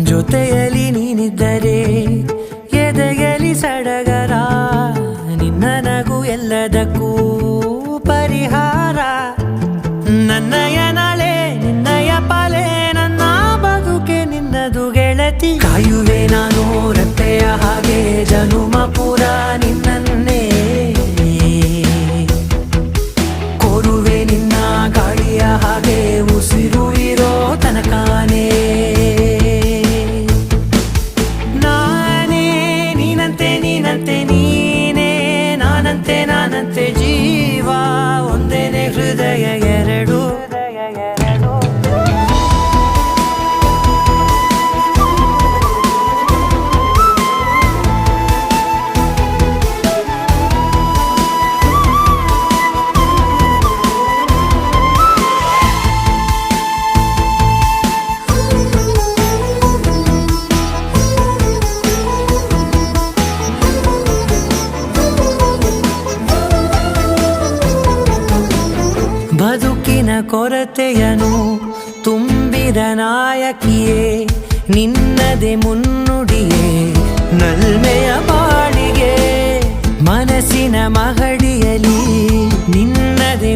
ಜೊತೆಯಲ್ಲಿ ನೀನಿದ್ದರೆ ಎದೆಯಲಿ ಸಡಗರ, ನಿನ್ನ ನಗು ಎಲ್ಲದಕ್ಕೂ ಪರಿಹಾರ. ನನ್ನಯ ನಾಳೆ ನಿನ್ನಯ ಪಾಲೆ, ನನ್ನ ಬದುಕೆ ನಿನ್ನದು ಗೆಳತಿ. ಕಾಯುವೆ ನಾನು ರೆಪ್ಪೆಯ ಹಾಗೆ ಜನುಮ ಪೂರ ನಿನ್ನನ್ನೇ, ಕೋರುವೆ ನಿನ್ನ ಗಾಳಿಯ ಹಾಗೆ ಉಸಿರು ಇರೋ ತನಕಾನೇ. ನಾನೇ ನೀನಂತೆ ನೀನಂತೆ ನೀನೇ, ನಾನಂತೆ ನಾನಂತೆ ಜೀವ ಒಂದೇನೆ ಹೃದಯ ಎರಡು. ಬದುಕಿನ ಕೊರತೆಯನು ತುಂಬಿದ ನಾಯಕಿಯೇ, ನಿನ್ನದೆ ಮುನ್ನುಡಿಯೇ ನಲ್ಮೆಯ ಬಾಳಿಗೆ. ಮನಸ್ಸಿನ ಮಹಡಿಯಲಿ ನಿನ್ನದೆ